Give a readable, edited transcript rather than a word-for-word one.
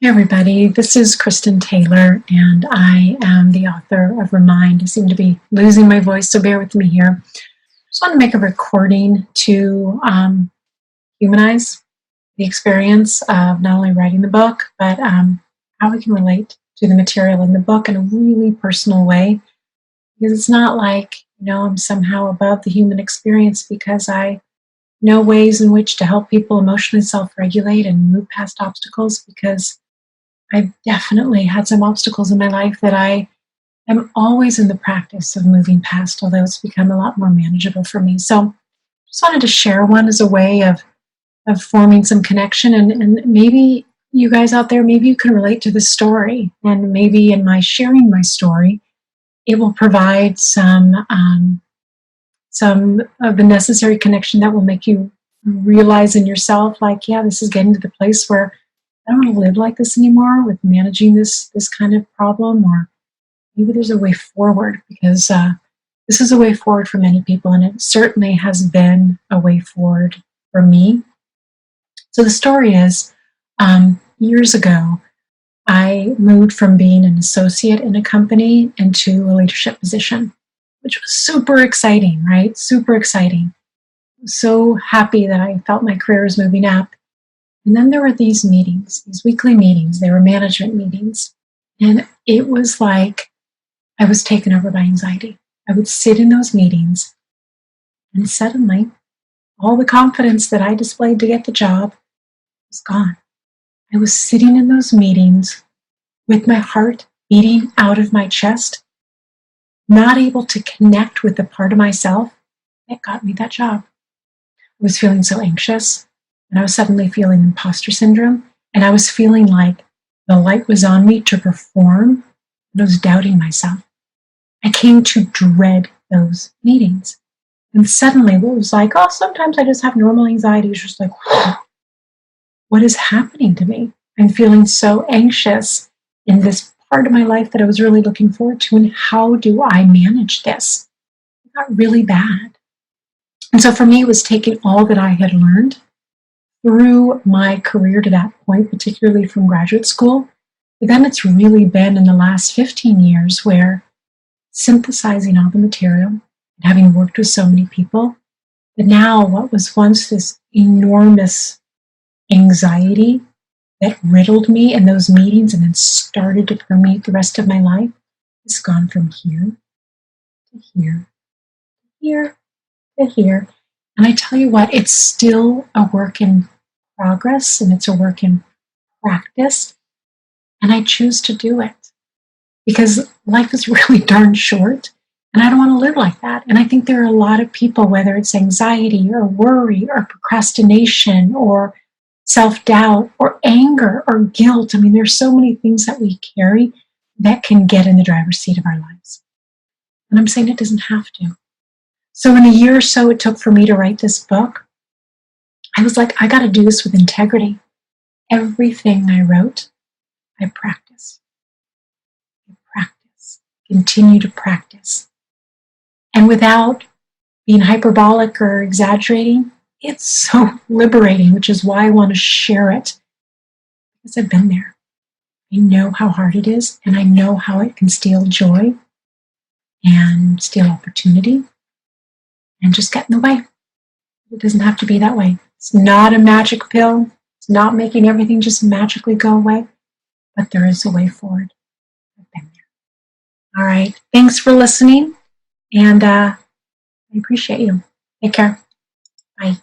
Hey everybody, this is Kristin Taylor, and I am the author of Remind. I seem to be losing my voice, so bear with me here. I just want to make a recording to humanize the experience of not only writing the book, but how we can relate to the material in the book in a really personal way. Because it's not like, I'm somehow above the human experience because I know ways in which to help people emotionally self-regulate and move past obstacles, because I've definitely had some obstacles in my life that I am always in the practice of moving past, although it's become a lot more manageable for me. So just wanted to share one as a way of forming some connection. And maybe you guys out there, maybe you can relate to this story. And maybe in my sharing my story, it will provide some of the necessary connection that will make you realize in yourself, like, yeah, this is getting to the place where I don't want to live like this anymore with managing this kind of problem, or maybe there's a way forward, because this is a way forward for many people, and it certainly has been a way forward for me. So the story is, years ago, I moved from being an associate in a company into a leadership position, which was super exciting, right? Super exciting. So happy that I felt my career was moving up. And then there were these meetings, these weekly meetings. They were management meetings. And it was like I was taken over by anxiety. I would sit in those meetings, and suddenly all the confidence that I displayed to get the job was gone. I was sitting in those meetings with my heart beating out of my chest, not able to connect with the part of myself that got me that job. I was feeling so anxious, and I was suddenly feeling imposter syndrome, and I was feeling like the light was on me to perform, and I was doubting myself. I came to dread those meetings. And suddenly what was like, oh, sometimes I just have normal anxiety. It's just like, what is happening to me? I'm feeling so anxious in this part of my life that I was really looking forward to, and how do I manage this? It got really bad. And so for me, it was taking all that I had learned through my career to that point, particularly from graduate school. But then it's really been in the last 15 years where synthesizing all the material and having worked with so many people, that now what was once this enormous anxiety that riddled me in those meetings and then started to permeate the rest of my life has gone from here to here, here to here. And I tell you what, it's still a work in progress, and it's a work in practice. And I choose to do it because life is really darn short, and I don't want to live like that. And I think there are a lot of people, whether it's anxiety or worry or procrastination or self-doubt or anger or guilt. I mean, there's so many things that we carry that can get in the driver's seat of our lives. And I'm saying it doesn't have to. So in a year or so it took for me to write this book, I was like, I got to do this with integrity. Everything I wrote, I practice. I practice. Continue to practice. And without being hyperbolic or exaggerating, it's so liberating, which is why I want to share it. Because I've been there. I know how hard it is, and I know how it can steal joy and steal opportunity and just get in the way. It doesn't have to be that way. It's not a magic pill. It's not making everything just magically go away, but there is a way forward. I've been there. All right. Thanks for listening, and I appreciate you. Take care. Bye.